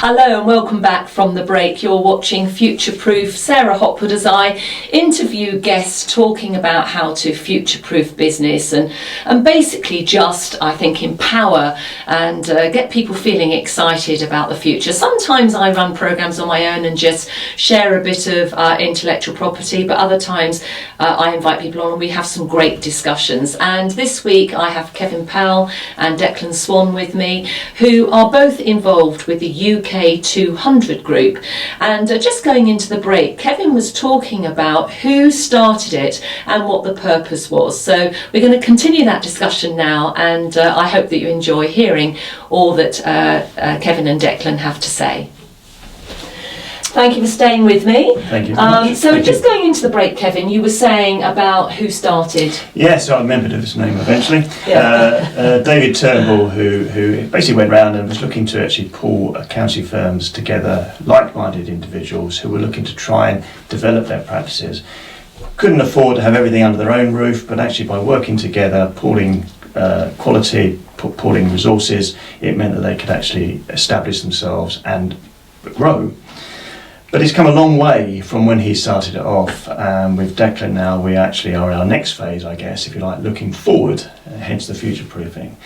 Hello and welcome back from the break. You're watching Future Proof. Sarah Hopwood as I interview guests talking about how to future proof business and basically just, I think, empower and get people feeling excited about the future. Sometimes I run programs on my own and just share a bit of intellectual property, but other times I invite people on and we have some great discussions. And this week I have Powell and Declan Swan with me, who are both involved with the UK200Group. And just going into the break, Kevin was talking about who started it and what the purpose was. So we're going to continue that discussion now, and I hope that you enjoy hearing all that Kevin and Declan have to say. Thank you for staying with me. Thank you very much. So just going into the break, Kevin, you were saying about who started. Yeah, so I remembered his name eventually. Yeah. David Turnbull, who basically went round and was looking to actually pull accounting firms together, like-minded individuals who were looking to try and develop their practices. Couldn't afford to have everything under their own roof, but actually by working together, pooling quality, pooling resources, it meant that they could actually establish themselves and grow. But it's come a long way from when he started it off. With Declan now, we actually are in our next phase, I guess, if you like, looking forward, hence the future proofing.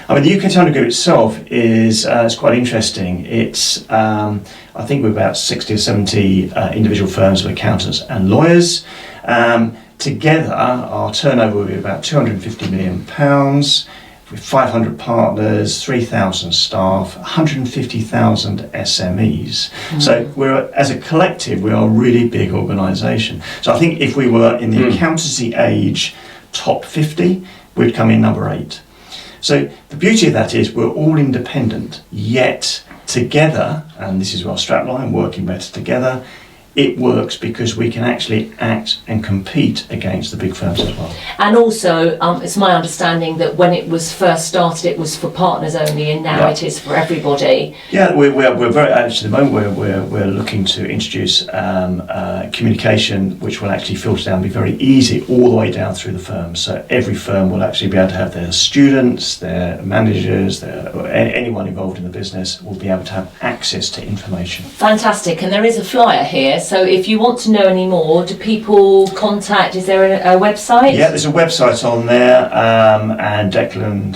I mean, the UK200 Group itself is it's quite interesting. It's, I think we're about 60 or 70 individual firms of accountants and lawyers. Together, our turnover will be about £250 million. With 500 partners, 3,000 staff, 150,000 SMEs. So we're, as a collective, we are a really big organisation. So I think if we were in the accountancy age top 50, we'd come in number 8. So the beauty of that is we're all independent, yet together, and this is our strapline, working better together, it works because we can actually act and compete against the big firms as well. And also, it's my understanding that when it was first started, it was for partners only, and now it is for everybody. Yeah, we're very, actually, at the moment we're looking to introduce communication which will actually filter down, be very easy all the way down through the firm. So every firm will actually be able to have their students, their managers, anyone involved in the business will be able to have access to information. Fantastic, and there is a flyer here. So if you want to know any more, do people contact, is there a website? Yeah, there's a website on there, and Declan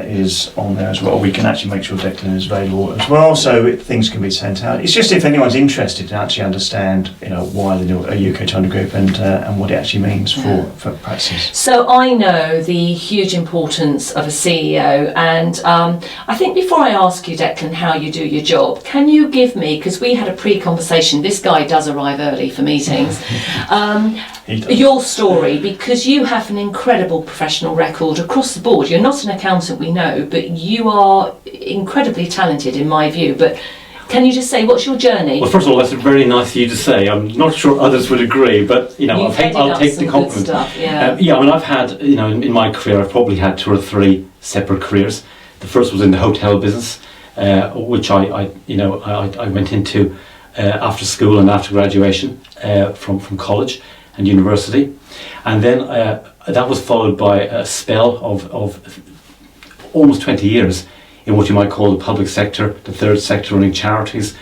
is on there as well. We can actually make sure Declan is available as well, so things can be sent out. It's just if anyone's interested to actually understand, why the UK200 Group and what it actually means for practices. So I know the huge importance of a CEO, and I think before I ask you, Declan, how you do your job, can you give me, because we had a pre-conversation, this guy does arrive early for meetings, your story, because you have an incredible professional record across the board. You're not an accountant, we know, but you are incredibly talented in my view. But can you just say, what's your journey? Well, first of all, that's very nice of you to say. I'm not sure others would agree, but I'll take the compliment. Stuff, I mean, I've had, in my career, I've probably had 2 or 3 separate careers. The first was in the hotel business, which I went into after school and after graduation from college and university, and then that was followed by a spell of almost 20 years in what you might call the public sector, the third sector, running charities,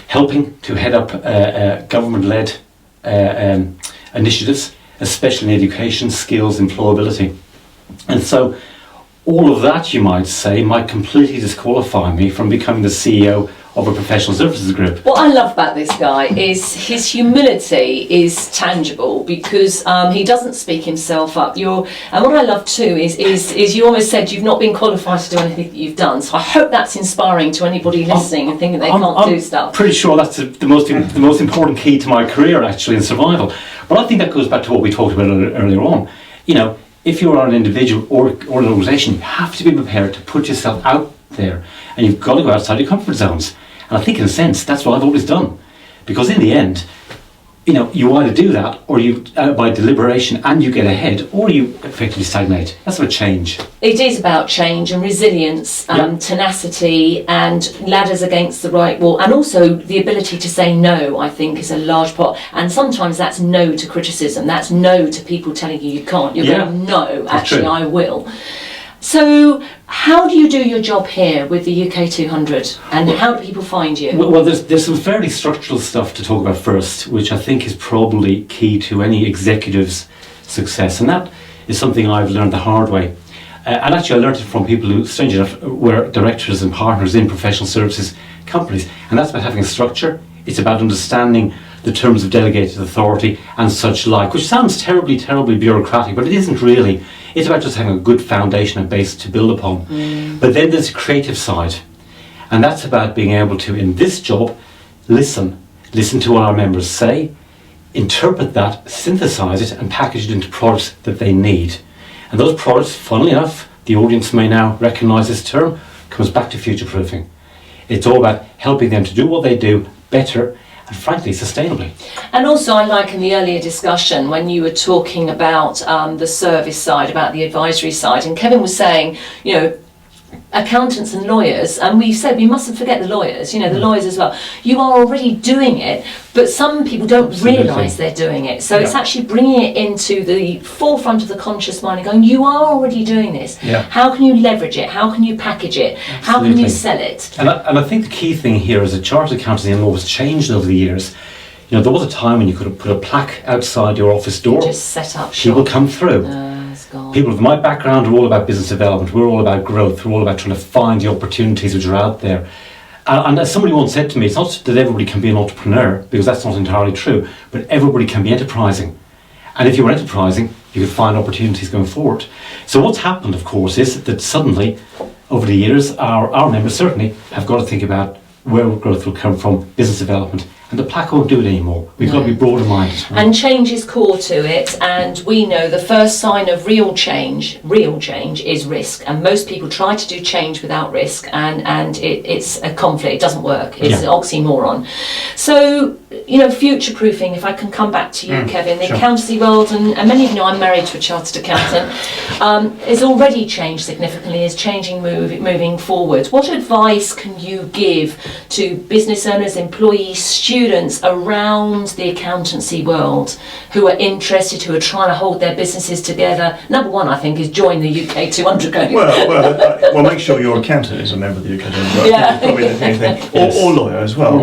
helping to head up government-led initiatives, especially in education, skills, employability. And so all of that, you might say, might completely disqualify me from becoming the CEO of a professional services group. What I love about this guy is his humility is tangible, because he doesn't speak himself up. And what I love too is you almost said you've not been qualified to do anything that you've done. So I hope that's inspiring to anybody listening and thinking they can't do stuff. I'm pretty sure that's the most important key to my career, actually, in survival. But I think that goes back to what we talked about earlier on. If you're an individual or an organisation, you have to be prepared to put yourself out there, and you've got to go outside your comfort zones. And I think, in a sense, that's what I've always done, because in the end, you either do that, or you by deliberation, and you get ahead, or you effectively stagnate. That's about change. It is about change and resilience, tenacity, and ladders against the right wall, and also the ability to say no. I think is a large part, and sometimes that's no to criticism. That's no to people telling you can't. You're going, no, actually, I will. So how do you do your job here with the UK200, and how do people find you? Well, there's some fairly structural stuff to talk about first, which I think is probably key to any executive's success, and that is something I've learned the hard way. And actually I learned it from people who, strange enough, were directors and partners in professional services companies, and that's about having a structure. It's about understanding the terms of delegated authority and such like, which sounds terribly, terribly bureaucratic, but it isn't really. It's about just having a good foundation and base to build upon. But then there's a creative side, and that's about being able to, in this job, listen to what our members say, interpret that, synthesize it, and package it into products that they need. And those products, funnily enough, the audience may now recognise this term, comes back to future-proofing. It's all about helping them to do what they do better and frankly sustainably. And also, I like in the earlier discussion when you were talking about the service side, about the advisory side, and Kevin was saying, you know, accountants and lawyers, and we said we mustn't forget the lawyers, you know, the lawyers as well. You are already doing it, but some people don't realise they're doing it. So it's actually bringing it into the forefront of the conscious mind and going, you are already doing this. How can you leverage it? How can you package it? How can you sell it? And I think the key thing here is that chartered accountancy and law has changed over the years. You know, there was a time when you could have put a plaque outside your office door. Just set up shop. People come through. People of my background are all about business development. We're all about growth. We're all about trying to find the opportunities which are out there. And as somebody once said to me, it's not that everybody can be an entrepreneur, because that's not entirely true, but everybody can be enterprising. And if you're enterprising, you can find opportunities going forward. So what's happened, of course, is that suddenly, over the years, our members certainly have got to think about where growth will come from, business development, and the plaque won't do it anymore. We've got to be broader minded. And change is core to it, and we know the first sign of real change is risk, and most people try to do change without risk, and it's a conflict. It doesn't work. It's an oxymoron. So, you know, future proofing, if I can come back to you, Kevin, the accountancy world, and many of you know I'm married to a chartered accountant, is already changed significantly, is changing moving forward. What advice can you give to business owners, employees, students around the accountancy world who are interested, who are trying to hold their businesses together? Number one, I think, is join the UK200 Group. Well, make sure your accountant is a member of the UK200 Group. Yeah. Probably the main thing. Or lawyer as well.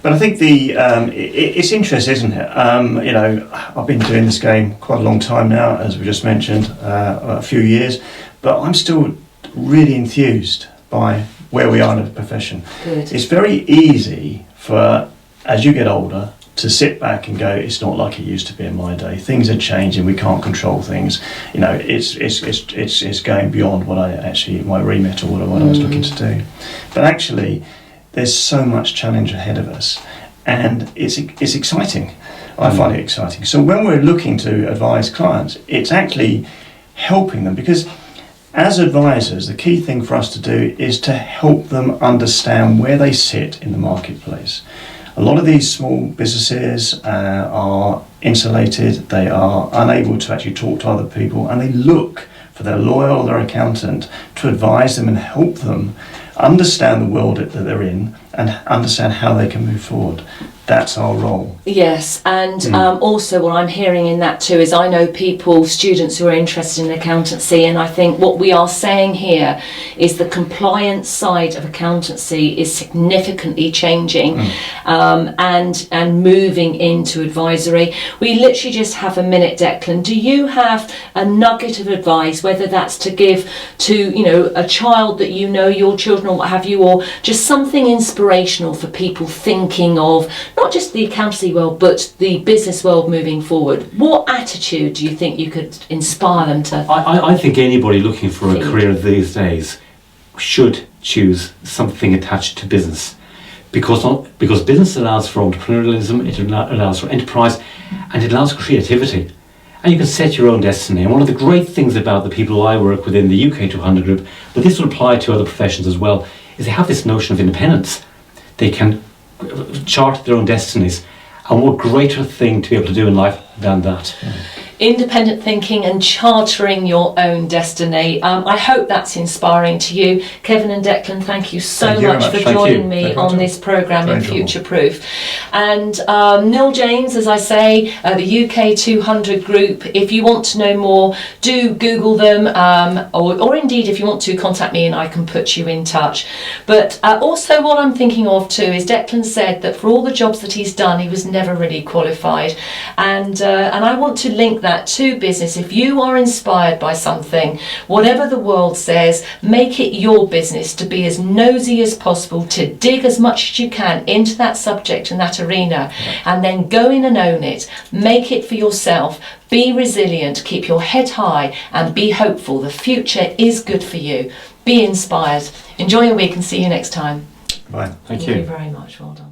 But I think it's interesting, isn't it? You know, I've been doing this game quite a long time now, as we just mentioned, a few years, but I'm still really enthused by where we are in the profession. Good. It's very easy for, as you get older, to sit back and go, it's not like it used to be in my day. Things are changing. We can't control things. You know, it's going beyond what my remit or what I was looking to do. But actually, there's so much challenge ahead of us, and it's exciting. I find it exciting. So when we're looking to advise clients, it's actually helping them, because as advisors, the key thing for us to do is to help them understand where they sit in the marketplace. A lot of these small businesses are insulated, they are unable to actually talk to other people, and they look for their lawyer or their accountant to advise them and help them understand the world that they're in and understand how they can move forward. That's our role. Yes, and also what I'm hearing in that too is I know people, students who are interested in accountancy, and I think what we are saying here is the compliance side of accountancy is significantly changing and moving into advisory. We literally just have a minute, Declan. Do you have a nugget of advice, whether that's to give to, you know, a child that you know, your children or what have you, or just something inspirational for people thinking of not just the accountancy world, but the business world moving forward? What attitude do you think you could inspire them to? I think anybody looking for a career these days should choose something attached to business, because business allows for entrepreneurialism, it allows for enterprise, and it allows creativity. And you can set your own destiny. And one of the great things about the people I work with in the UK200 Group, but this will apply to other professions as well, is they have this notion of independence. They can chart their own destinies, and what greater thing to be able to do in life than that? independent thinking and chartering your own destiny. I hope that's inspiring to you. Kevin and Declan, thank you so Thank you very much for much. Thank joining you. me Thank you, on Roger. this programme in Very enjoyable. Future Proof. And Neil James, as I say, the UK200Group, if you want to know more, do Google them, or indeed if you want to, contact me and I can put you in touch. But also what I'm thinking of too is Declan said that for all the jobs that he's done, he was never really qualified. And I want to link that to business. If you are inspired by something, whatever the world says, make it your business to be as nosy as possible, to dig as much as you can into that subject and that arena, and then go in and own it. Make it for yourself. Be resilient, keep your head high, and be hopeful. The future is good for you. Be inspired. Enjoy your week and see you next time. Bye. Thank Thank you. you very much. Well done.